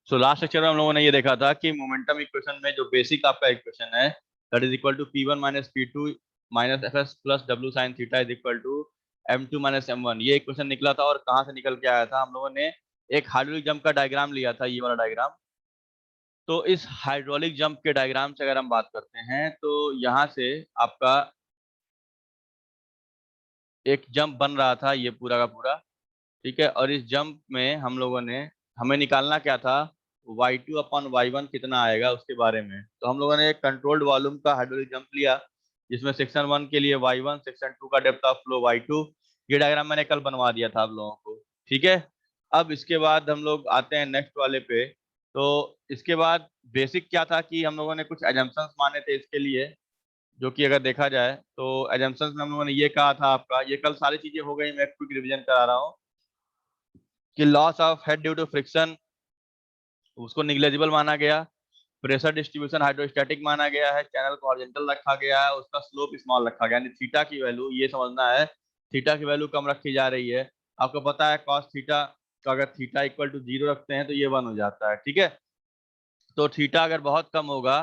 So last lecture में हम लोगों ने ये देखा था कि मोमेंटम इक्वेशन में जो बेसिक आपका इक्वेशन है, that is equal to P1 minus P2 minus FS plus W sine theta is equal to M2 minus M1, ये इक्वेशन निकला था। और कहाँ से निकल के आया था? हम लोगों ने एक हाइड्रोलिक जंप का डायग्राम लिया था, ये वाला डायग्राम। तो इस हाइड्रोलिक जंप के डायग्राम से अगर हम बात करते हैं तो यहाँ से आपका एक जंप बन रहा था, ये पूरा का पूरा। ठीक है, और इस जंप में हम लोगों ने, हमें निकालना क्या था? y2 अपॉन y1 कितना आएगा उसके बारे में। तो हम लोगों ने एक कंट्रोल्ड वॉल्यूम का हाइड्रोलिक जंप लिया, जिसमें सेक्शन 1 के लिए y1, सेक्शन 2 का डेप्थ ऑफ फ्लो y2। ये डायग्राम मैंने कल बनवा दिया था आप लोगों को। ठीक है, अब इसके बाद हम लोग आते हैं नेक्स्ट वाले पे। तो इसके बाद बेसिक क्या था कि हम लोगों ने कुछ एजम्पशंस माने थे इसके लिए, जो कि अगर देखा जाए तो एजम्पशंस में हम लोगों ने ये कहा था, आपका ये कल सारी चीजें हो गई, मैं क्विक रिवीजन करा रहा हूँ, कि loss of head due to friction उसको निग्लेजिबल माना गया, प्रेशर डिस्ट्रीब्यूशन हाइड्रोस्टैटिक माना गया है, चैनल को हॉरिजॉन्टल रखा गया है, उसका स्लोप स्मॉल रखा गया, यानी थीटा की वैल्यू, ये समझना है, थीटा की वैल्यू कम रखी जा रही है। आपको पता है कॉस थीटा का, अगर थीटा इक्वल टू 0 रखते हैं तो ये 1 हो जाता है। ठीक है, तो थीटा अगर बहुत कम होगा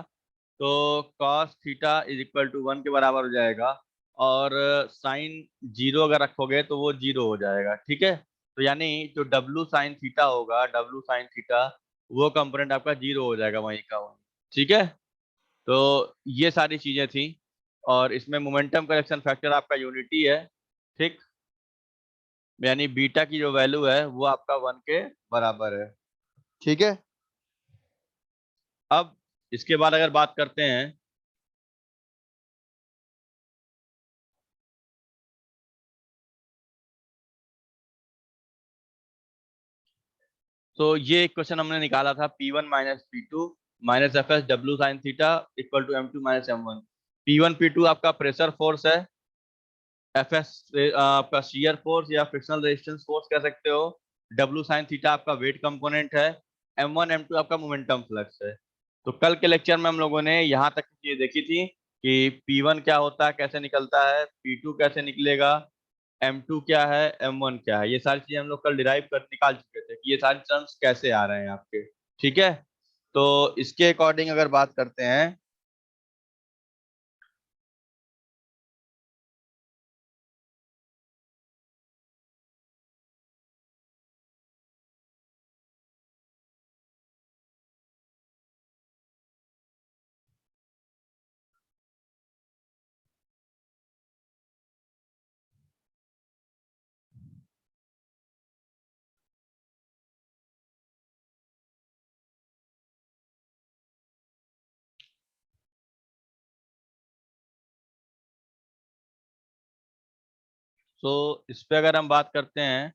तो cos theta is equal to 1 के बराबर हो जाएगा, और साइन 0 अगर रखोगे तो वो 0 हो जाएगा। ठीक है, तो यानी जो डब्लू साइन थीटा होगा, डब्लू साइन थीटा, वो कंपोनेंट आपका 0 हो जाएगा वहीं का वहीं। ठीक है, तो ये सारी चीजें थी, और इसमें मोमेंटम करेक्शन फैक्टर आपका यूनिटी है। ठीक, यानी बीटा की जो वैल्यू है वो आपका 1 के बराबर है। ठीक है, अब इसके बाद अगर बात करते हैं, तो ये क्वेश्चन हमने निकाला था, P1 minus P2 minus FS W sine theta equal to M2 minus M1। P1 P2 आपका प्रेशर फोर्स है, FS आपका शियर फोर्स या फ्रिक्शनल रेजिस्टेंस फोर्स कह सकते हो, W साइन थीटा आपका वेट कंपोनेंट है, M1 M2 आपका मोमेंटम फ्लक्स है। तो कल के लेक्चर में हम लोगों ने यहाँ तक की चीजें देखी थी कि P1 क्या होता है, कैसे निकलता है, P2 कैसे निकलेगा, M2 क्या है, M1 क्या है, ये सारी चीजें हम लोग कल डिराइव कर निकाल चुके थे कि ये सारे टर्म्स कैसे आ रहे हैं आपके। ठीक है, तो इसके अकॉर्डिंग अगर बात करते हैं, तो इस पे अगर हम बात करते हैं,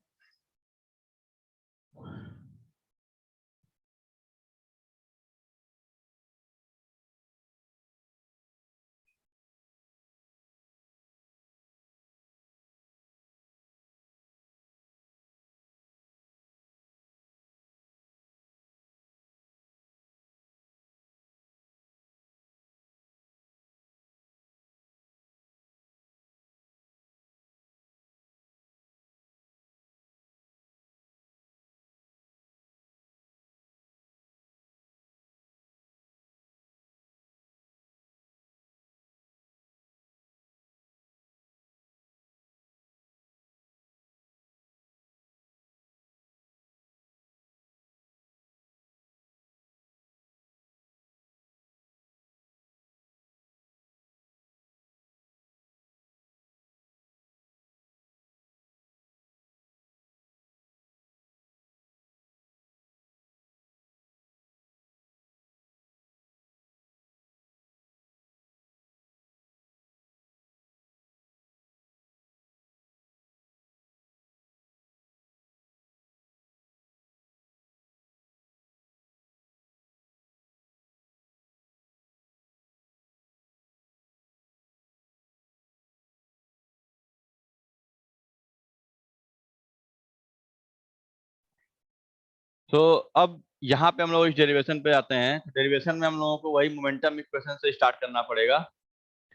तो अब यहाँ पे हम लोग इस डेरिवेशन पे आते हैं। डेरिवेशन में हम लोगों को वही मोमेंटम इक्वेशन से स्टार्ट करना पड़ेगा।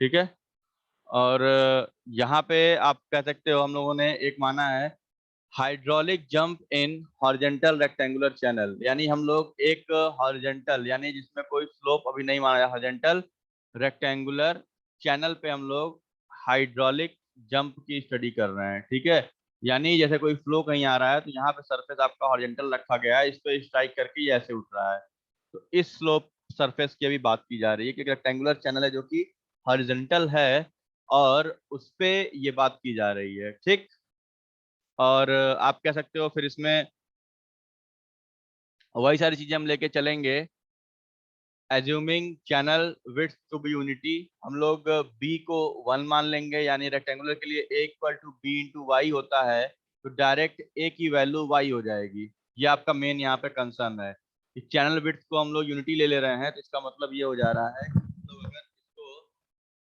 ठीक है, और यहाँ पे आप कह सकते हो हम लोगों ने एक माना है hydraulic jump in horizontal rectangular channel, यानी हम लोग एक हॉरिजेंटल यानी जिसमें कोई स्लोप अभी नहीं माना है, हॉरिजेंटल रेक्टेंगुलर चैनल पे हम लोग हाइड्रोलिक जंप की स्टडी कर रहे हैं। ठीक है, यानी जैसे कोई फ्लो कहीं आ रहा है तो यहाँ पे सरफेस आपका हॉरिजेंटल रखा गया है, इस पे स्ट्राइक करके ये ऐसे उठ रहा है। तो इस स्लोप सरफेस की अभी बात की जा रही है कि एक रेक्टेंगुलर चैनल है जो कि हॉरिजेंटल है और उस पे ये बात की जा रही है। ठीक, और आप कह सकते हो फिर इसमें वही सारी चीजें हम लेके चलेंगे। Assuming channel width to be unity, हम लोग बी को 1 मान लेंगे, यानी रेक्टेंगुलर के लिए A equal to B into Y होता है, तो डायरेक्ट ए की वैल्यू वाई हो जाएगी। ये आपका मेन यहाँ पे कंसर्न है कि चैनल विड्थ को हम लोग यूनिटी ले ले रहे हैं, तो इसका मतलब ये हो जा रहा है कि हम लोग अगर इसको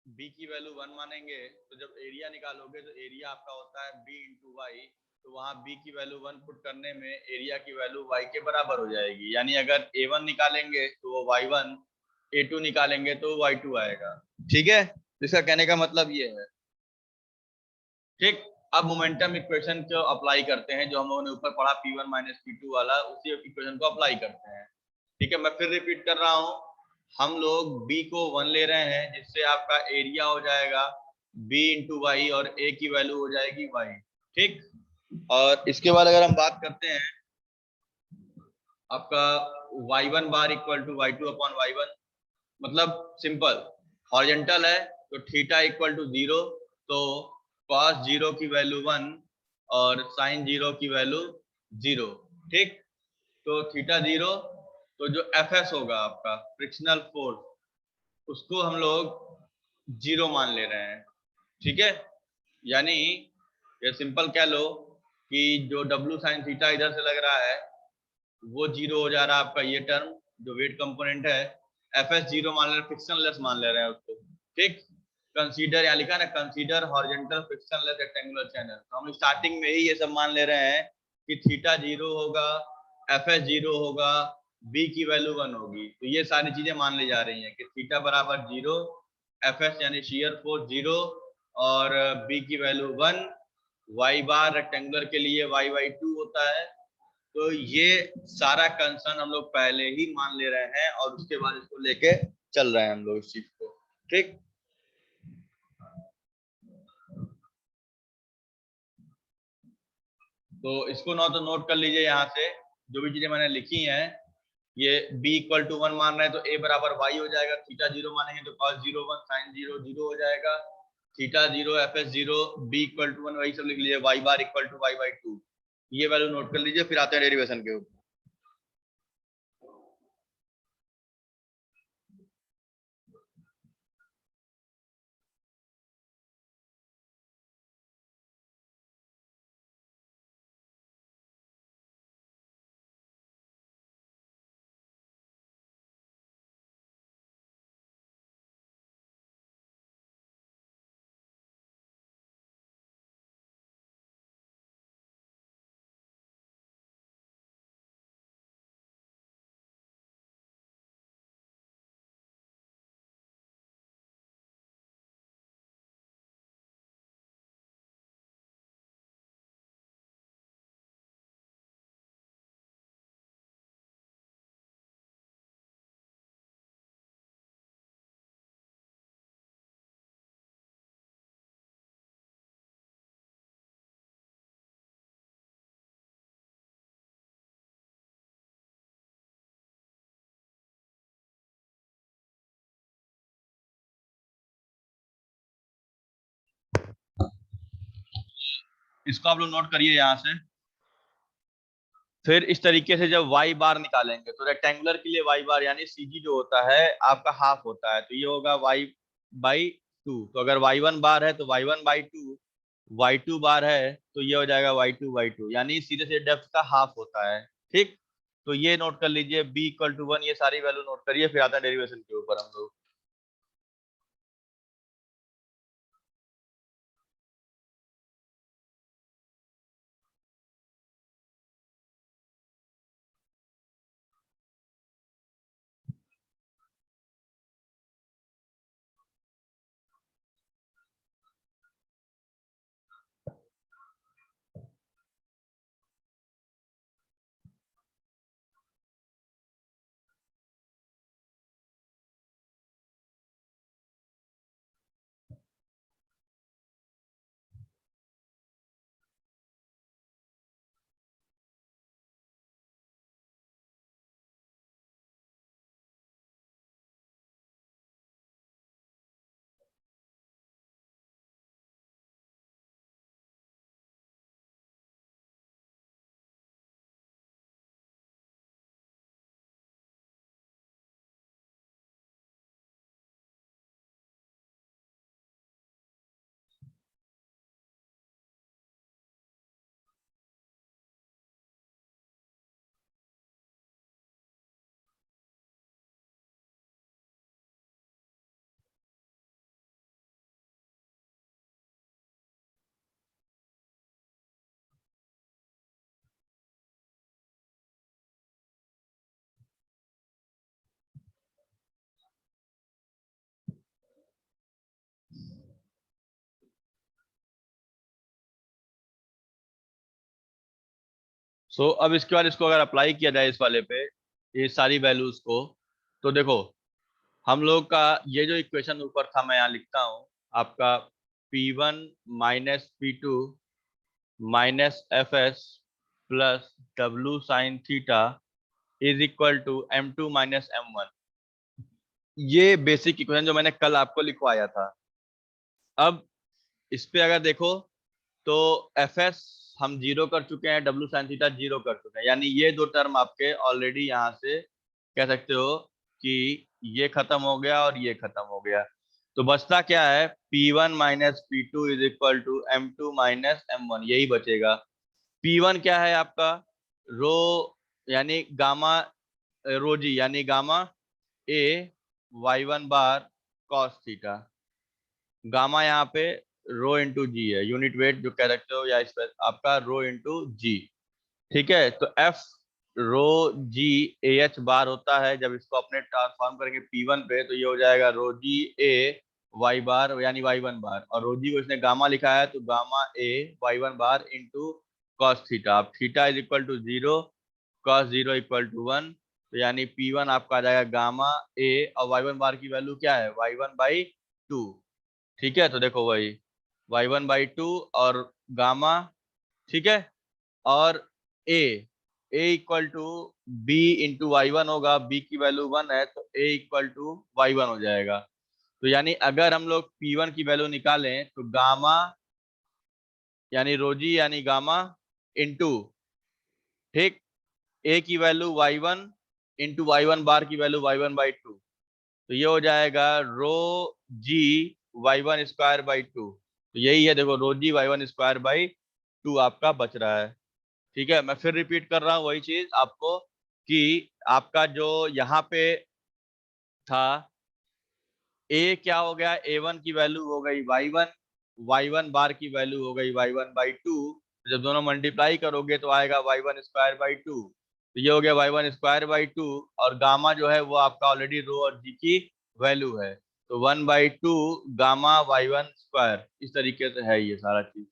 बी की वैल्यू 1 मानेंगे तो जब एरिया निकालोगे तो एरिया आपका होता है बी इंटू वाई, तो वहां बी की वैल्यू 1 पुट करने में एरिया की वैल्यू वाई के बराबर हो जाएगी। यानी अगर ए 1 निकालेंगे तो वो वाई 1, ए 2 निकालेंगे तो वाई 2 आएगा। ठीक है, तो इसका कहने का मतलब ये है। ठीक, अब मोमेंटम इक्वेशन को अप्लाई करते हैं, जो हम लोगों ने ऊपर पढ़ा P1 माइनस P2 वाला, उसी इक्वेशन को अप्लाई करते हैं। ठीक है, मैं फिर रिपीट कर रहा हूं। हम लोग b को 1 ले रहे हैं, जिससे आपका एरिया हो जाएगा b इंटू वाई और a की वैल्यू हो जाएगी y। ठीक, और इसके बाद अगर हम बात करते हैं आपका y1 bar equal to y2 upon y1, मतलब सिंपल, हॉरिजेंटल है तो थीटा इक्वल टू 0, तो कॉस 0 की वैल्यू 1 और साइन 0 की वैल्यू 0। ठीक, तो थीटा 0, तो जो एफ एस होगा आपका फ्रिक्शनल फोर्स, उसको हम लोग 0 मान ले रहे हैं। ठीक है, यानी ये सिंपल कह लो कि जो डब्ल्यू साइन थीटा इधर से लग रहा है वो 0 हो जा रहा है आपका, ये टर्म जो वेट कंपोनेंट है एफ एस 0 मान ले रहे, फ्रिक्शन लेस मान ले रहे हैं उसको। ठीक, कंसीडर, यहाँ लिखा ना consider horizontal friction less rectangular channel, तो हम स्टार्टिंग में ही ये सब मान ले रहे हैं कि थीटा 0 होगा, एफ एस 0 होगा, बी की वैल्यू 1 होगी। तो ये सारी चीजें मान ली जा रही हैं कि थीटा बराबर 0, एफ एस यानी शियर फोर्स 0 और बी की वैल्यू 1, वाई बार रेक्टेंगुलर के लिए y/2 होता है। तो ये सारा कंसर्न हम लोग पहले ही मान ले रहे हैं और उसके बाद इसको लेके चल रहे हैं हम लोग इस चीज को। ठीक, तो इसको ना तो नोट कर लीजिए यहाँ से, जो भी चीजें मैंने लिखी हैं। ये b इक्वल टू 1 मान रहे हैं तो a बराबर y हो जाएगा, थीटा 0 मानेंगे तो cos 0 1 sin 0 0 हो जाएगा, theta 0 F S 0 b equal to 1 वही सब लिख लीजिए, y bar equal to y/2। ये वैल्यू नोट कर लीजिए, फिर आते हैं डेरिवेशन के ऊपर। इसको आप लोग नोट करिए यहाँ से। फिर इस तरीके से जब y बार निकालेंगे तो रेक्टेंगुलर के लिए y बार यानी cg जो होता है आपका हाफ होता है, तो ये होगा y/2। तो अगर y1 बार है तो y1/2, y2 बार है तो ये हो जाएगा y2/2, यानी सीधे से डेप्थ का हाफ होता है। ठीक, तो ये नोट कर लीजिए b इक्वल टू 1, ये सारी वैल्यू नोट करिए, फिर आता है डेरिवेशन के ऊपर हम लोग। अब इसके बाद इसको अगर अप्लाई किया जाए इस वाले पे, ये सारी वैल्यूज को, तो देखो हम लोग का ये जो इक्वेशन ऊपर था मैं यहाँ लिखता हूँ आपका P1 - P2 -Fs plus W sine theta is equal to M2 - M1। ये बेसिक इक्वेशन जो मैंने कल आपको लिखवाया था। अब इस पे अगर देखो तो एफ एस हम जीरो कर चुके हैं, डब्ल्यू साइन थीटा जीरो कर चुके हैं, यानी ये दो टर्म आपके ऑलरेडी यहाँ से कह सकते हो कि ये खत्म हो गया और ये खत्म हो गया। तो बचता क्या है, P1 - P2 is equal to M2 - M1, यही बचेगा। P1 क्या है आपका, रो यानी गामा, रोजी यानी gamma A Y1 bar cos theta. Gamma यहाँ पे रो इंटू जी है, यूनिट वेट जो कह सकते हो, या इस पर आपका रो इंटू जी। ठीक है, तो F row ji A H बार होता है। जब इसको अपने ट्रांसफॉर्म करेंगे P1 पे तो ये हो जाएगा रो जी ए वाई बार यानी Y1 बार, और रो जी को इसने गामा लिखा है तो gamma A Y1 bar into cos theta. अब theta is equal to zero, cos zero equal to one, तो यानी P1 आपका आ जाएगा गामा ए, और Y1 बार की वैल्यू क्या है, Y1/2। ठीक है, तो देखो वही Y1/2 और गामा। ठीक है, और A A equal to B into Y1 होगा, बी की वैल्यू वन है तो ए इक्वल टू Y1 हो जाएगा। तो यानी अगर हम लोग P1 की वैल्यू निकालें तो गामा यानी रोजी यानी गामा इंटू, ठीक, ए की वैल्यू Y1 इंटू Y1 बार की वैल्यू Y1/2, तो ये हो जाएगा रो जी Y1² बाई 2। तो यही है, देखो रो जी Y1² बाई 2 आपका बच रहा है। ठीक है, मैं फिर रिपीट कर रहा हूँ वही चीज आपको, कि आपका जो यहाँ पे था ए क्या हो गया, A1 की वैल्यू हो गई Y1, Y1 बार की वैल्यू हो गई Y1/2। जब दोनों मल्टीप्लाई करोगे तो आएगा Y1² बाई 2, तो ये हो गया Y1² बाई 2। और गामा जो है वो आपका ऑलरेडी रो और जी की वैल्यू है, तो 1/2 गामा Y1²। इस तरीके से है ये सारा चीज।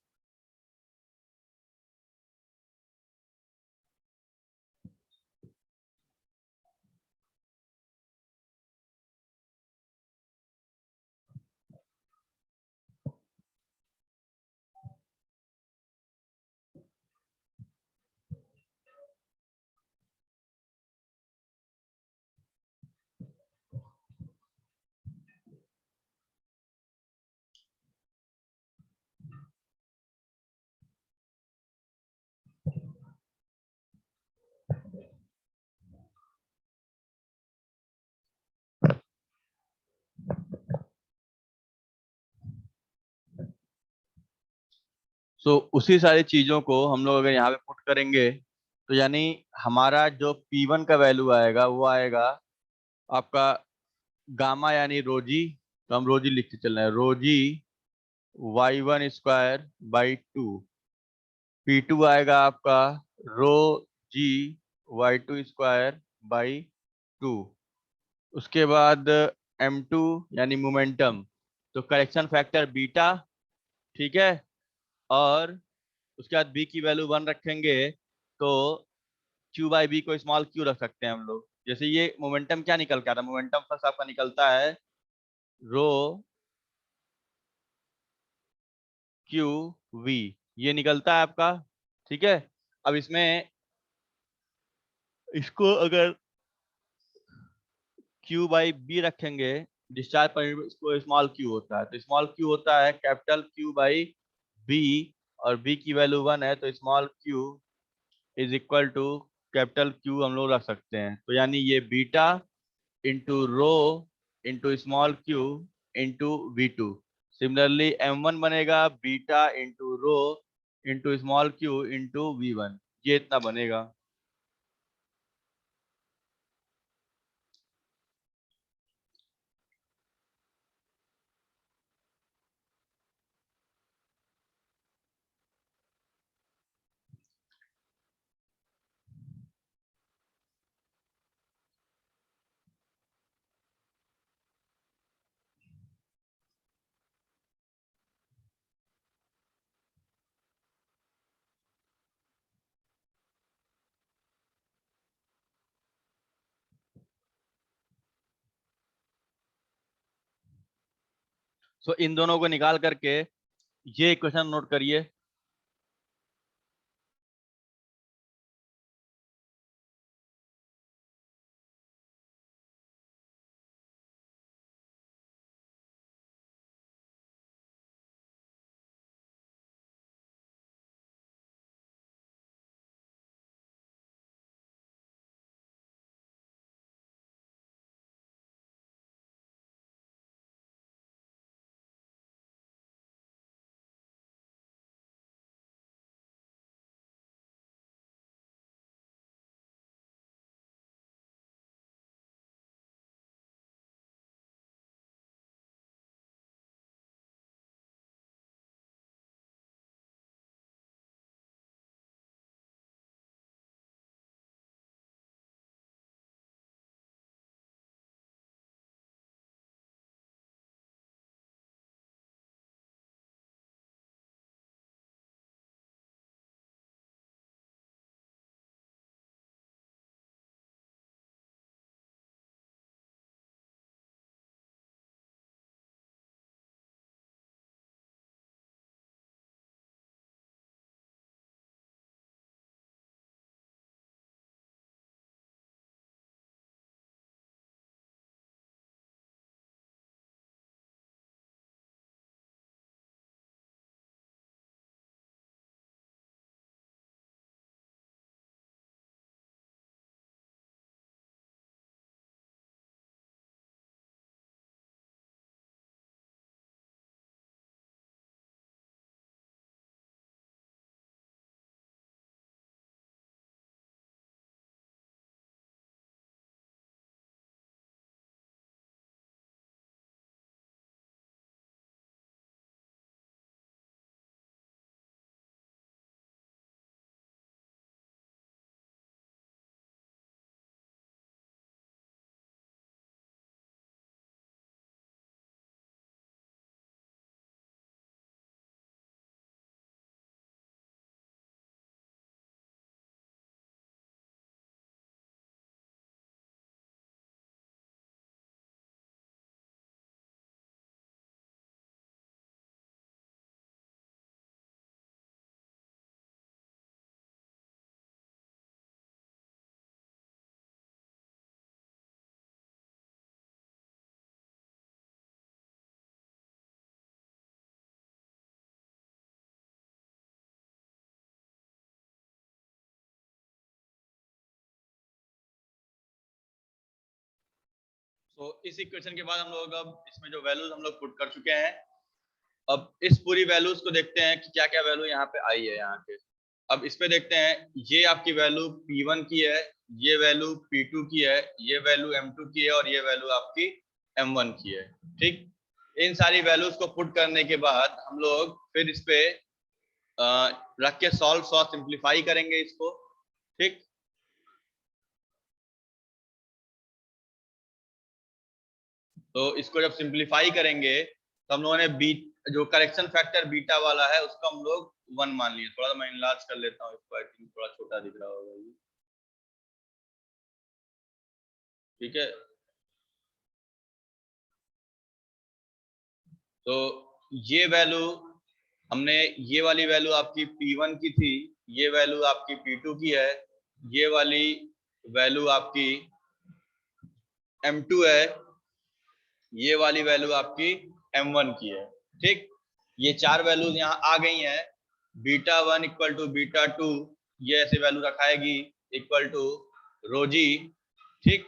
उसी सारी चीजों को हम लोग अगर यहाँ पे पुट करेंगे तो यानी हमारा जो P1 का वैल्यू आएगा वो आएगा आपका गामा यानी रोजी, तो हम रोजी लिखते चल रहे हैं, रोजी Y1² बाई 2। P2 आएगा आपका रो जी Y2² बाई 2। उसके बाद M2 यानी मोमेंटम, तो करेक्शन फैक्टर बीटा। ठीक है, और उसके बाद बी की वैल्यू वन रखेंगे तो Q/B को स्मॉल क्यू रख सकते हैं हम लोग। जैसे ये मोमेंटम क्या निकल के आता है, मोमेंटम फर्स्ट आपका निकलता है रो QV, ये निकलता है आपका। ठीक है, अब इसमें इसको अगर Q/B रखेंगे, डिस्चार्ज पर इसको स्मॉल क्यू होता है, तो स्मॉल क्यू होता है कैपिटल Q/B, और B की वैल्यू वन है तो small Q is equal to capital Q हम लोग रख सकते हैं। तो यानी ये beta into rho into small Q into V2। Similarly M1 बनेगा beta into rho into small Q into V1, ये इतना बनेगा। सो इन दोनों को निकाल करके ये इक्वेशन नोट करिए। तो इस इक्वेशन के बाद हम लोग अब इसमें जो वैल्यूज हम लोग पुट कर चुके हैं, अब इस पूरी वैल्यूज को देखते हैं कि क्या क्या वैल्यू यहाँ पे आई है यहाँ के। अब इस पे देखते हैं, ये आपकी वैल्यू P1 की है, ये वैल्यू P2 की है, ये वैल्यू M2 की है और ये वैल्यू आपकी M1 की है। ठीक, इन सारी वैल्यूज को पुट करने के बाद हम लोग फिर इस पे रख के सॉल्व सिंप्लीफाई करेंगे इसको। ठीक, तो इसको जब सिंप्लीफाई करेंगे तो हम लोगों ने जो करेक्शन फैक्टर बीटा वाला है उसको हम लोग 1 मान लिए। थोड़ा सा मैं इनलार्ज कर लेता हूँ इसको, आई थिंक थोड़ा छोटा दिख रहा होगा ये। ठीक है, तो ये वैल्यू हमने, ये वाली वैल्यू आपकी P1 की थी, ये वैल्यू आपकी P2 की है, ये वाली वैल्यू आपकी M2 है, ये वाली वैल्यू आपकी M1 की है। ठीक, ये चार वैल्यूज यहाँ आ गई हैं। β1 इक्वल टू β2, ये ऐसे वैल्यू रखाएगी इक्वल टू रोजी। ठीक,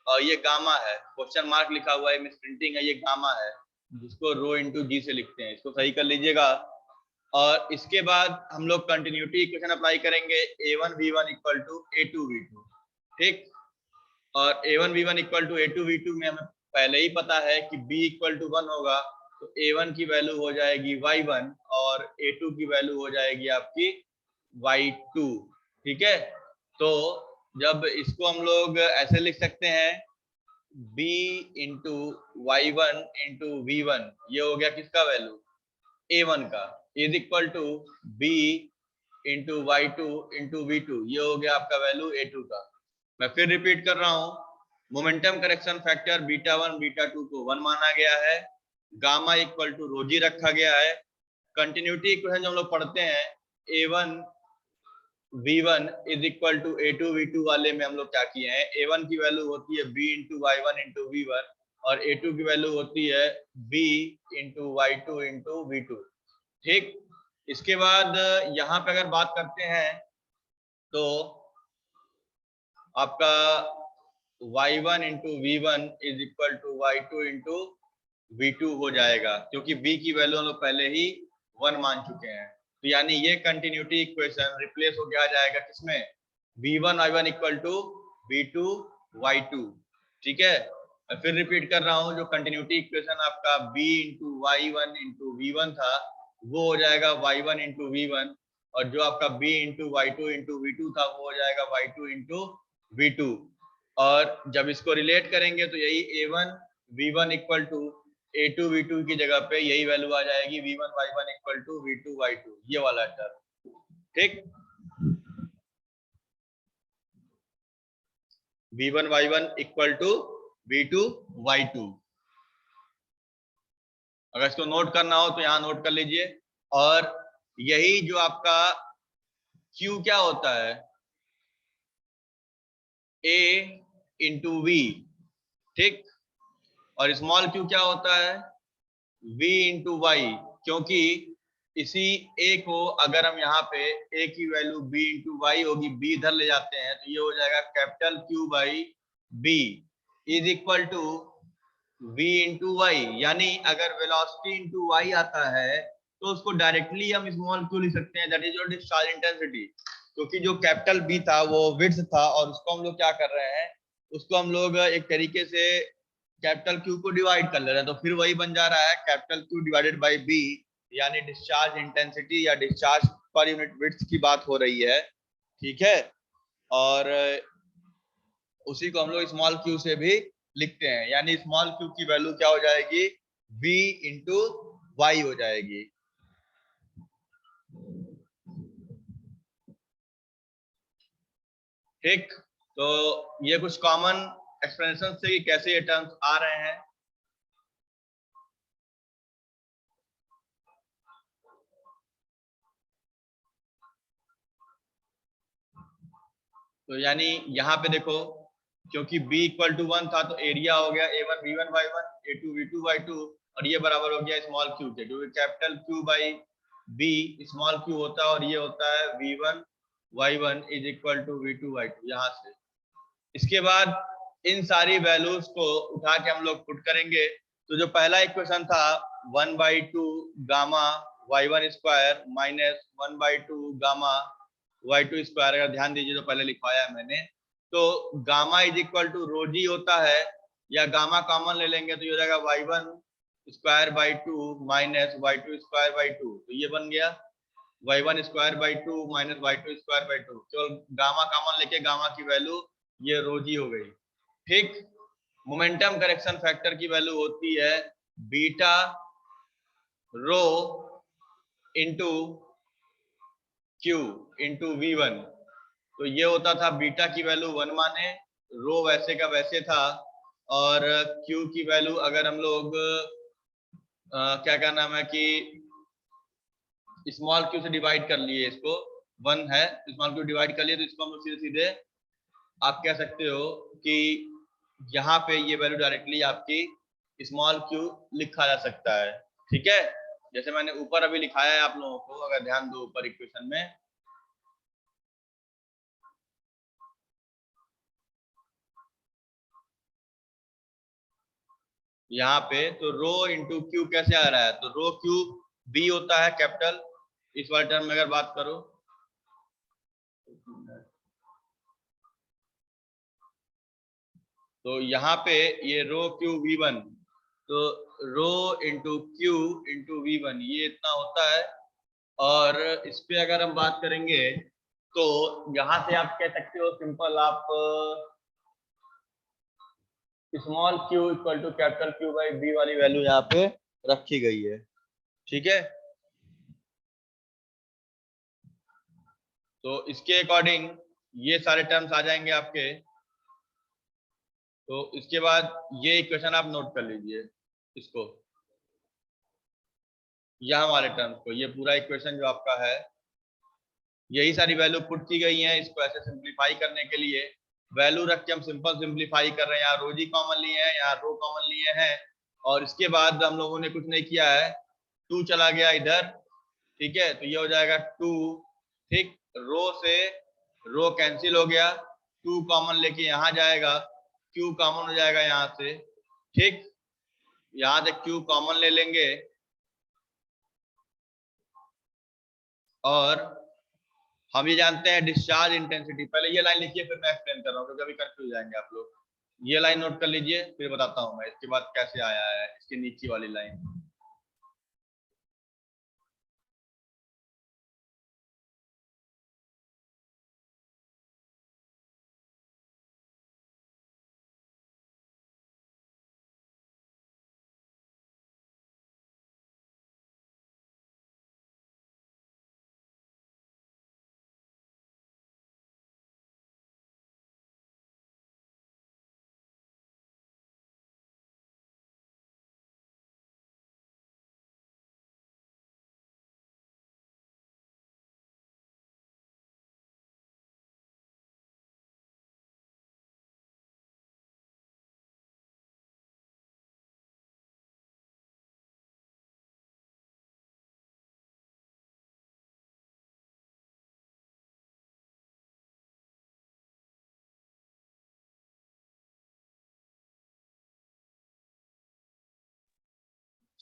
और ये गामा है, क्वेश्चन मार्क लिखा हुआ है, मिस प्रिंटिंग है, ये गामा है जिसको रो इंटू जी से लिखते हैं, इसको सही कर लीजिएगा। और इसके बाद हम लोग कंटिन्यूटी इक्वेशन अप्लाई करेंगे, a1v1 इक्वल टू a2v2। ठीक, और a1v1 इक्वल टू a2v2 में हमें पहले ही पता है कि b इक्वल टू 1 होगा, तो a1 की वैल्यू हो जाएगी y1 और a2 की वैल्यू हो जाएगी आपकी y2। ठीक है, तो जब इसको हम लोग ऐसे लिख सकते हैं, b into y1 into v1, ये हो गया किसका वैल्यू, a1 का, is equal to b into y2 into v2, ये हो गया आपका वैल्यू a2 का। मैं फिर रिपीट कर रहा हूं, मोमेंटम करेक्शन फैक्टर β1 β2 को 1 माना गया है, गामा इक्वल टू रो जी रखा गया है। कंटिन्यूटी इक्वेशन जो हम लोग पढ़ते हैं A1 V1 is equal to A2 V2 वाले में हम लोग क्या किए हैं, A1 की वैल्यू होती है B into Y1 into V1 और A2 की वैल्यू होती है B into Y2 into V2। ठीक, इसके बाद यहाँ पे अगर बात करते हैं तो आपका y1 into V one is equal to y2 into V two हो जाएगा, क्योंकि b की वैल्यू हम लोग पहले ही 1 मान चुके हैं। तो यानी ये कंटिन्यूटी इक्वेशन रिप्लेस हो गया जाएगा किसमें, v1 y1 equal to v2 y2। ठीक है, मैं फिर रिपीट कर रहा हूं, जो कंटिन्यूटी इक्वेशन आपका b into y1 into V1 था वो हो जाएगा y1 इंटू वी1, और जो आपका b into y2 into V2 था वो हो जाएगा y2 इंटू v2। और जब इसको रिलेट करेंगे तो यही a1 v1 equal to a2 v2 की जगह पे यही वैल्यू आ जाएगी v1 y1 equal to v2 y2, ये वाला टर्म। ठीक, v1 y1 equal to v2 y2। अगर इसको नोट करना हो तो यहाँ नोट कर लीजिए। और यही जो आपका q क्या होता है, a इंटू v। ठीक, और स्मॉल q क्या होता है, v इंटू वाई, क्योंकि इसी a को अगर हम यहाँ पे a की वैल्यू b इंटू वाई होगी, b इधर ले जाते हैं तो ये हो जाएगा capital Q by b is equal to v into Y. यानी अगर वेलोसिटी इंटू वाई आता है तो उसको डायरेक्टली हम स्मॉल q लिख सकते हैं, that is your discharge intensity. क्योंकि जो कैपिटल B था वो विड्थ था और उसको हम लोग क्या कर रहे हैं, उसको हम लोग एक तरीके से कैपिटल Q को डिवाइड कर ले रहे हैं, तो फिर वही बन जा रहा है capital Q divided by B, यानी डिस्चार्ज इंटेंसिटी या डिस्चार्ज पर यूनिट विड्थ की बात हो रही है। ठीक है, और उसी को हम लोग स्मॉल q से भी लिखते हैं, यानी स्मॉल q की वैल्यू क्या हो जाएगी, v इंटू वाई हो जाएगी। ठीक, तो ये कुछ कॉमन एक्सप्लेनेशन से कि कैसे ये टर्म्स आ रहे हैं। तो यानी यहाँ पे देखो, क्योंकि b इक्वल टू 1 था तो एरिया हो गया a1 v1 y1 a2 v2 y2, और ये बराबर हो गया स्मॉल q के, क्योंकि capital Q by b small q होता है और ये होता है v1 y1 is equal to v2 y2 यहाँ से। इसके बाद इन सारी वैल्यूज को उठा के हम लोग पुट करेंगे, तो जो पहला इक्वेशन था 1/2 gamma y1 square minus 1/2 gamma y2 square, अगर ध्यान दीजिए तो पहले लिखवाया है मैंने, तो गामा इज इक्वल टू रो जी होता है, या गामा कॉमन ले लेंगे तो ये हो जाएगा y1 square by 2 minus y2 square by 2, तो ये बन गया y1 square by 2 minus y2 square by 2। केवल गामा कॉमन लेके गामा की वैल्यू ये रो जी हो गई। ठीक, मोमेंटम करेक्शन फैक्टर की वैल्यू होती है beta rho into Q into v1, तो ये होता था बीटा की वैल्यू 1 माने, रो वैसे का वैसे था, और क्यू की वैल्यू अगर हम लोग क्या कहना है कि स्मॉल क्यू से डिवाइड कर लिए, इसको 1 है स्मॉल क्यू डिवाइड कर लिए, तो इसको हम लोग सीधे सीधे आप कह सकते हो कि यहाँ पे ये वैल्यू डायरेक्टली आपकी स्मॉल क्यू लिखा जा सकता है। ठीक है, जैसे मैंने ऊपर अभी लिखाया है आप लोगों को, अगर ध्यान दो ऊपर इक्वेशन में, यहाँ पे तो रो इंटू क्यू कैसे आ रहा है, तो रो क्यू बी होता है कैपिटल, इस वाले टर्म में अगर बात करो तो यहाँ पे ये रो क्यू v1, तो rho into Q into v1 ये इतना होता है। और इस पे अगर हम बात करेंगे तो यहाँ से आप कह सकते हो सिंपल, आप small Q equal to capital Q by B वाली वैल्यू यहाँ पे रखी गई है। ठीक है, तो इसके अकॉर्डिंग ये सारे टर्म्स आ जाएंगे आपके। तो इसके बाद ये इक्वेशन आप नोट कर लीजिए इसको, यहाँ वाले टर्म्स को, ये पूरा इक्वेशन जो आपका है, यही सारी वैल्यू पुट की गई है। इसको ऐसे सिंप्लीफाई करने के लिए वैल्यू रख के हम सिंपल सिंप्लीफाई कर रहे हैं। यहाँ रो जी कॉमन लिए हैं, यहाँ रो कॉमन लिए हैं, और इसके बाद हम लोगों ने कुछ नहीं किया है, टू चला गया इधर, ठीक है, तो ये हो जाएगा टू, ठीक, रो से रो कैंसिल हो गया, टू कॉमन लेके यहाँ जाएगा, क्यू कॉमन हो जाएगा यहाँ से, ठीक, यहाँ से क्यू कॉमन ले लेंगे, और हम ये जानते हैं डिस्चार्ज इंटेंसिटी। पहले ये लाइन लिखिए, फिर मैं एक्सप्लेन कर रहा हूँ, क्योंकि अभी कंफ्यूज जाएंगे आप लोग। ये लाइन नोट कर लीजिए, फिर बताता हूँ मैं इसके बाद कैसे आया है इसके नीचे वाली लाइन।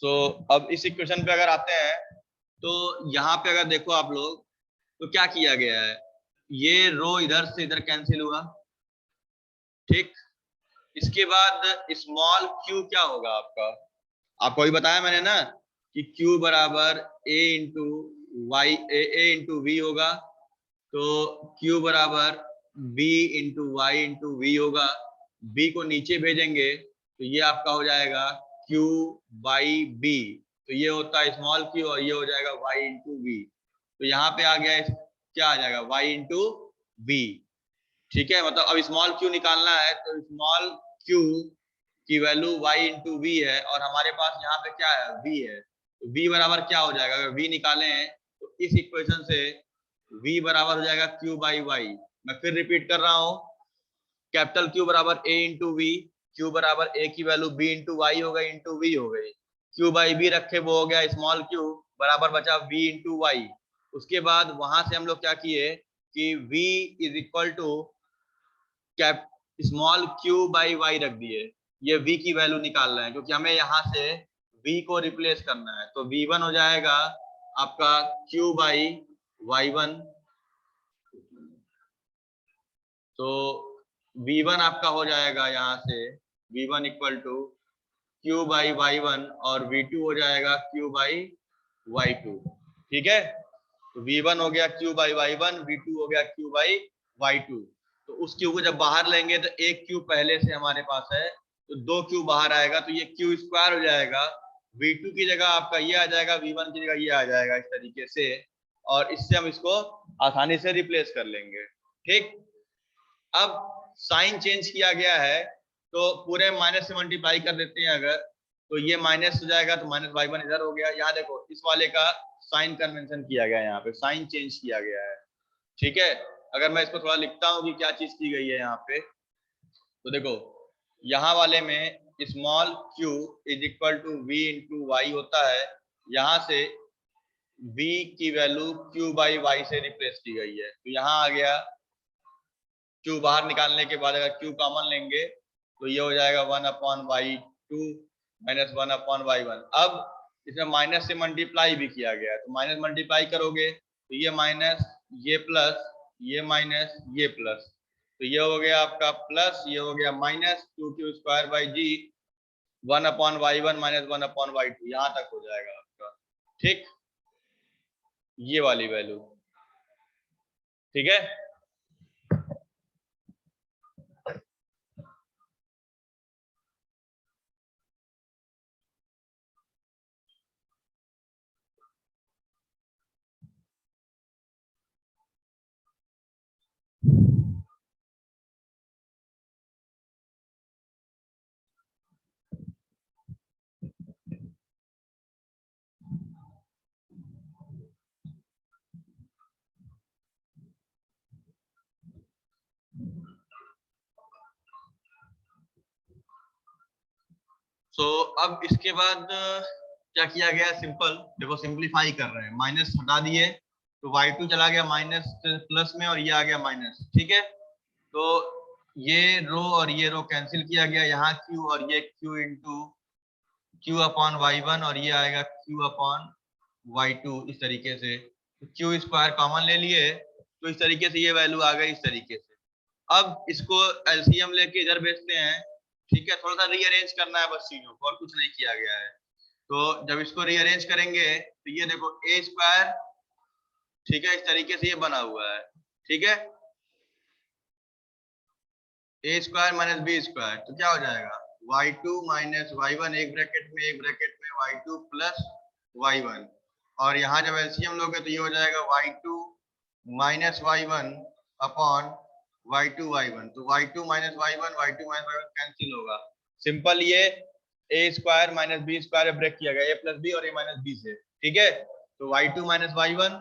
तो अब इस इक्वेशन पे अगर आते हैं, तो यहाँ पे अगर देखो आप लोग, तो क्या किया गया है, ये रो इधर से इधर कैंसिल हुआ, ठीक, इसके बाद स्मॉल क्यू क्या होगा आपका, आपको अभी बताया मैंने ना कि Q बराबर A into Y, A into V होगा, तो Q बराबर B into Y into V होगा, B को नीचे भेजेंगे तो ये आपका हो जाएगा Q बाई B, तो ये होता है स्मॉल q, और ये हो जाएगा y इंटू वी, तो यहाँ पे आ गया क्या आ जाएगा y इंटू वी, ठीक है, मतलब अब स्मॉल q निकालना है, तो स्मॉल q की वैल्यू y इंटू वी है, और हमारे पास यहाँ पे क्या है, v है, तो v बराबर क्या हो जाएगा, अगर v निकाले हैं तो इस इक्वेशन से v बराबर हो जाएगा q बाई वाई। मैं फिर रिपीट कर रहा हूँ, कैपिटल Q बराबर a इंटू वी, Q बराबर a की वैल्यू b इंटू वाई हो गई इंटू वी हो गई, Q बाई बी रखे वो हो गया स्मॉल q, बराबर बचा v इंटू वाई। उसके बाद वहां से हम लोग क्या किए कि v is equal to cap small q by Y रख दिए, ये v की वैल्यू निकाल रहे हैं क्योंकि हमें यहाँ से v को रिप्लेस करना है, तो v1 हो जाएगा आपका q बाई y1, तो v1 आपका हो जाएगा यहाँ से v1 equal to q by y1, और v2 हो जाएगा q बाई y2, ठीक है, तो v1 हो गया q बाई y1, v2 हो गया q बाई y2, तो उस q को जब बाहर लेंगे तो एक q पहले से हमारे पास है, तो दो q बाहर आएगा, तो ये q स्क्वायर हो जाएगा, v2 की जगह आपका ये आ जाएगा, v1 की जगह ये आ जाएगा, इस तरीके से, और इससे हम इसको आसानी से रिप्लेस कर लेंगे, ठीक। अब साइन चेंज किया गया है, तो पूरे माइनस से मल्टीप्लाई कर देते हैं अगर, तो ये माइनस हो जाएगा, तो माइनस y1 इधर हो गया, यहाँ देखो इस वाले का साइन कन्वेंशन किया गया है, यहाँ पे साइन चेंज किया गया है, ठीक है। अगर मैं इसको थोड़ा लिखता हूँ कि क्या चीज की गई है यहाँ पे, तो देखो यहाँ वाले में small q is equal to V into Y होता है, यहाँ से v की वैल्यू q बाई वाई से रिप्लेस की गई है, तो यहाँ आ गया q बाहर निकालने के बाद अगर q कॉमन लेंगे तो ये हो जाएगा 1/y2 माइनस 1/y1। अब इसमें माइनस से मल्टीप्लाई भी किया गया है, तो माइनस मल्टीप्लाई करोगे तो ये माइनस, ये प्लस, ये माइनस, ये प्लस, तो ये हो गया आपका प्लस, ये हो गया minus 2q² by ji 1/y1 minus 1/y2, यहाँ तक हो जाएगा आपका, ठीक, ये वाली वैल्यू, ठीक है। अब इसके बाद क्या किया गया, सिंपल देखो सिंपलीफाई कर रहे हैं, माइनस हटा दिए तो y2 चला गया माइनस प्लस में और ये आ गया माइनस, ठीक है। तो ये रो और ये रो कैंसिल किया गया, यहाँ q और ये q into q upon y1 और ये आएगा q अपॉन y2 इस तरीके से। तो q स्क्वायर कॉमन ले लिए तो इस तरीके से ये वैल्यू आ गई इस तरीके से। अब इसको एलसीएम लेके इधर भेजते हैं, ठीक है। थोड़ा सा रीअरेंज करना है बस चीजों को, और कुछ नहीं किया गया है। तो जब इसको रीअरेंज करेंगे तो ये देखो ए स्क्वायर, ठीक है, इस तरीके से ये बना हुआ है, ठीक है। ए स्क्वायर माइनस बी स्क्वायर, तो क्या हो जाएगा y2 माइनस y1, एक ब्रैकेट में y2 प्लस y1, और यहाँ जब एलसीएम लोगे तो ये हो जाएगा y2 minus y1 upon y2 y1। तो y2 माइनस y1 कैंसिल होगा। सिंपल, ये A square minus B square break किया गया, ए प्लस बी और ए माइनस बी से, ठीक है। तो y2 minus y1,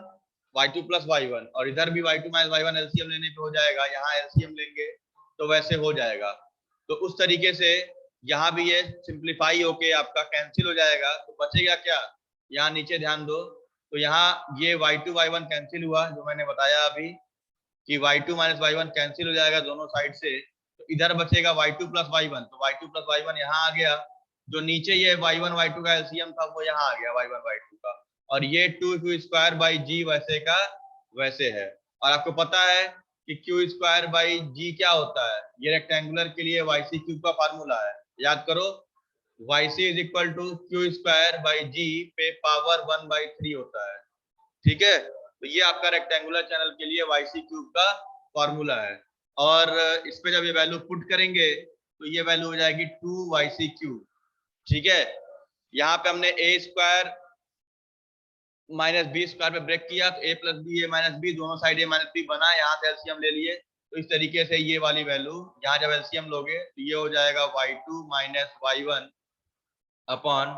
y2 plus y1, और इधर भी y2 माइनस y1 एलसीएम लेने पे हो जाएगा, यहाँ एलसीएम लेंगे तो वैसे हो जाएगा। तो उस तरीके से यहाँ भी ये सिंप्लीफाई होके आपका कैंसिल हो जाएगा। तो बचेगा क्या, यहाँ नीचे ध्यान दो, तो यहाँ ये y2 y1 कैंसिल हुआ, जो मैंने बताया अभी कि y2 माइनस y1 कैंसिल हो जाएगा दोनों साइड से। तो इधर बचेगा y2 प्लस y1, तो y2 प्लस y1 यहाँ आ गया। जो नीचे ये y1 y2 का एलसीएम था वो यहाँ आ गया y1 y2 का, और ये 2q स्क्वायर बाई जी वैसे का वैसे है। और आपको पता है कि q स्क्वायर बाई जी क्या होता है, ये रेक्टेंगुलर के लिए yc क्यूब का फार्मूला है, याद करो। yc is equal to q square by G पे पावर 1/3 होता है, ठीक है। तो ये आपका रेक्टेंगुलर चैनल के लिए yc क्यूब का फॉर्मूला है। और इस पे जब ये वैल्यू पुट करेंगे तो ये वैल्यू हो जाएगी 2yc क्यूब, ठीक है। यहाँ पे हमने ए स्क्वायर माइनस बी स्क्वायर पे ब्रेक किया, तो ए प्लस बी ए माइनस बी दोनों साइड ए माइनस बी बना, यहाँ से एलसीएम ले लिए। तो इस तरीके से ये वाली वैल्यू यहाँ जब एलसीएम लोगे तो ये हो जाएगा y2 minus y1 upon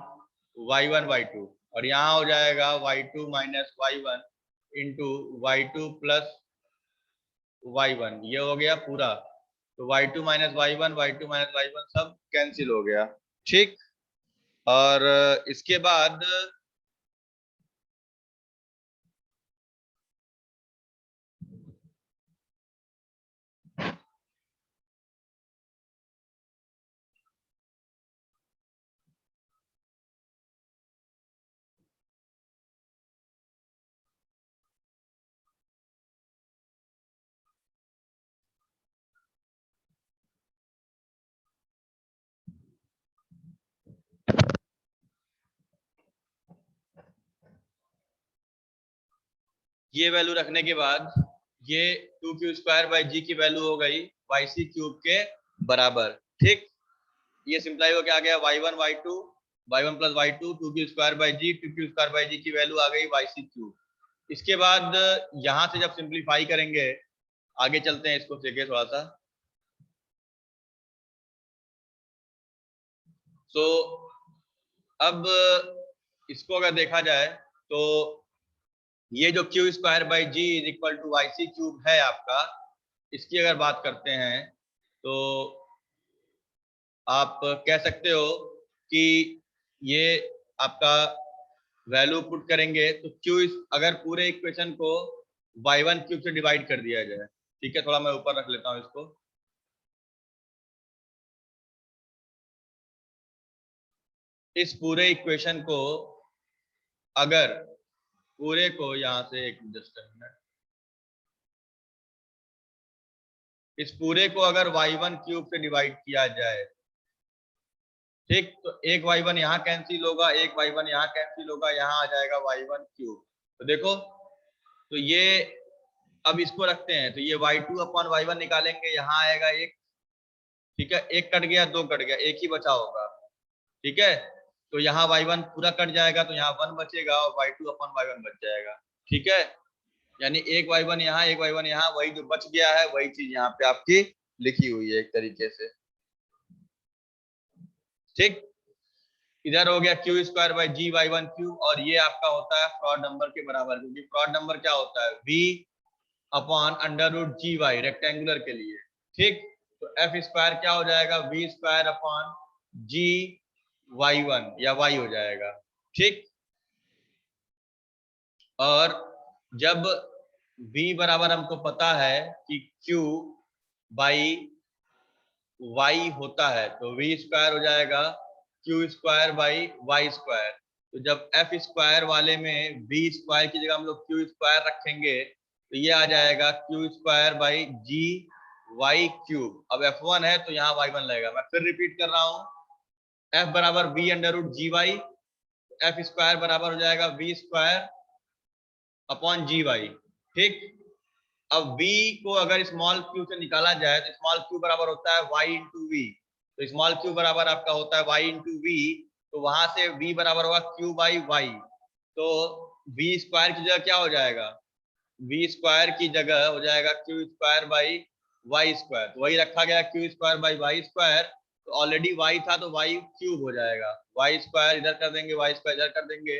y1 y2, और यहाँ हो जाएगा y2 minus y1 into y2 plus y1, ये हो गया पूरा। तो y2 माइनस y1 सब कैंसिल हो गया, ठीक। और इसके बाद ये वैल्यू रखने के बाद ये 2q स्क्वायर बाई जी की वैल्यू हो गई yc क्यूब के बराबर, ठीक। ये सिंप्लाई हो के आ गया y1 plus y2 2q square by G, 2q square by G की वैल्यू आ गई yc क्यूब। इसके बाद यहां से जब सिंप्लीफाई करेंगे, आगे चलते हैं, इसको देखिए थोड़ा सा। सो अब इसको अगर देखा जाए तो ये जो Q square by G is equal to yc cube है आपका, इसकी अगर बात करते हैं तो आप कह सकते हो कि ये आपका वैल्यू पुट करेंगे तो क्यू, अगर पूरे इक्वेशन को y1 क्यूब से डिवाइड कर दिया जाए, ठीक है। थोड़ा मैं ऊपर रख लेता हूं इसको। इस पूरे इक्वेशन को अगर पूरे को यहां से एक जस्ट मिनट, इस पूरे को अगर y1 क्यूब से डिवाइड किया जाए, ठीक, तो एक y1 यहाँ कैंसिल होगा, एक y1 यहाँ कैंसिल होगा, यहाँ आ जाएगा y1 क्यूब। तो देखो, तो ये अब इसको रखते हैं तो ये y2 अपॉन y1 निकालेंगे, यहाँ आएगा एक, ठीक है। एक कट गया, दो कट गया, एक ही बचा होगा, ठीक है। तो यहाँ y1 पूरा कट जाएगा तो यहाँ 1 बचेगा और y2 अपॉन y1 बच जाएगा, ठीक है। यानी एक y1 यहाँ, एक y1 यहाँ, वही जो बच गया है वही चीज यहाँ पे आपकी लिखी हुई है एक तरीके से, ठीक। इधर हो गया Q square by G y1 cube, और ये आपका होता है फ्रॉड नंबर के बराबर, क्योंकि फ्रॉड नंबर क्या होता है v अपॉन अंडर रूट जी वाई रेक्टेंगुलर के लिए, ठीक। तो एफ स्क्वायर क्या हो जाएगा v स्क्वायर अपॉन जी y1 या y हो जाएगा, ठीक। और जब v बराबर हमको पता है कि q बाई y होता है तो v स्क्वायर हो जाएगा q square by y square. तो जब f स्क्वायर वाले में v स्क्वायर की जगह हम लोग q स्क्वायर रखेंगे तो ये आ जाएगा q square by g y cube. अब f1 है तो यहाँ y1 लगेगा। मैं फिर रिपीट कर रहा हूँ, f बराबर v अंडर रूट जी वाई, f स्क्वायर बराबर हो जाएगा v स्क्वायर अपॉन जी वाई, ठीक। अब v को अगर स्मॉल q से निकाला जाए तो स्मॉल q बराबर होता है y इंटू वी। तो स्मॉल q बराबर आपका होता है y इंटू वी, तो वहां से v बराबर होगा q बाई वाई। तो v स्क्वायर की जगह क्या हो जाएगा, v स्क्वायर की जगह हो जाएगा q square by Y square. तो वही रखा गया q square by Y square. तो ऑलरेडी y था तो y क्यूब हो जाएगा, वाई स्क्वायर इधर कर देंगे, वाई स्क्वायर इधर कर देंगे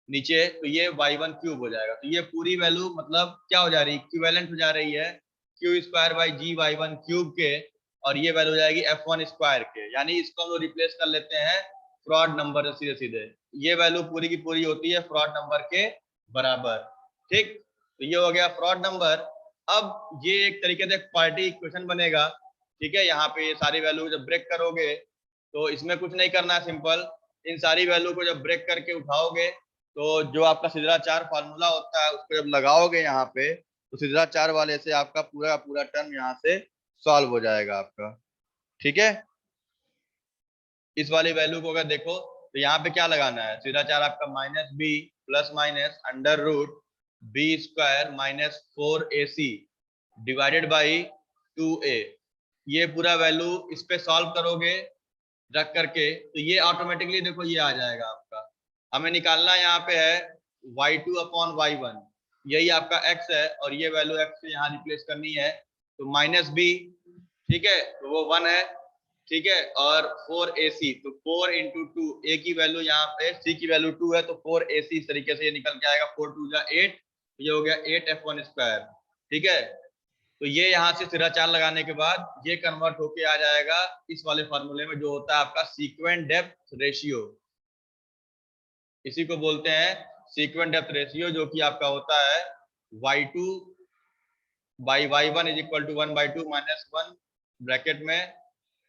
नीचे, तो ये y1 क्यूब हो जाएगा। तो ये पूरी वैल्यू मतलब क्या हो जा रही है, इक्विवेलेंट हो जा रही है q square by G y1 cube के, और ये वैल्यू हो जाएगी f1 स्क्वायर के। यानी इसको हम लोग रिप्लेस कर लेते हैं फ्रॉड नंबर से, सीधे सीधे ये वैल्यू पूरी की पूरी होती है फ्रॉड नंबर के बराबर, ठीक। तो ये हो गया फ्रॉड नंबर। अब ये एक तरीके से क्वालिटी इक्वेशन बनेगा, ठीक है। यहाँ पे ये सारी वैल्यू जब ब्रेक करोगे तो इसमें कुछ नहीं करना, सिंपल इन सारी वैल्यू को जब ब्रेक करके उठाओगे तो जो आपका सिद्धाचार फार्मूला होता है उसको जब लगाओगे यहाँ पे तो सिद्धाचार वाले से आपका पूरा का पूरा टर्म यहाँ से सॉल्व हो जाएगा आपका, ठीक है। इस वाली वैल्यू को अगर देखो तो यहाँ पे क्या लगाना है, सिद्धाचार आपका minus B plus minus under root B square minus 4ac divided by 2a। ये पूरा वैल्यू इस पे सॉल्व करोगे रख करके तो ये ऑटोमेटिकली देखो ये आ जाएगा आपका। हमें निकालना यहाँ पे है y2 अपॉन y1, यही आपका x है और ये वैल्यू x से यहाँ रिप्लेस करनी है। तो माइनस बी, ठीक है, तो वो 1 है, ठीक है, और 4ac तो 4 इंटू टू, a की वैल्यू यहाँ पे c की वैल्यू 2 है तो 4ac इस तरीके से ये निकल के आएगा, 4 2 8, ये हो गया 8f1 स्क्वायर, ठीक है। तो ये यहाँ से सिराचार लगाने के बाद ये कन्वर्ट होके आ जाएगा इस वाले फॉर्मूले में जो होता है आपका सीक्वेंट डेप्थ रेशियो। इसी को बोलते हैं सीक्वेंट डेप्थ रेशियो, जो कि आपका होता है y2 by y1 is equal to 1/2 minus 1 bracket में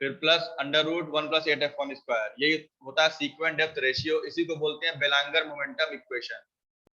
फिर plus under root 1 plus 8f1 square. यही होता है सीक्वेंट डेप्थ रेशियो। इसी को बोलते हैं बेलांगर मोमेंटम इक्वेशन।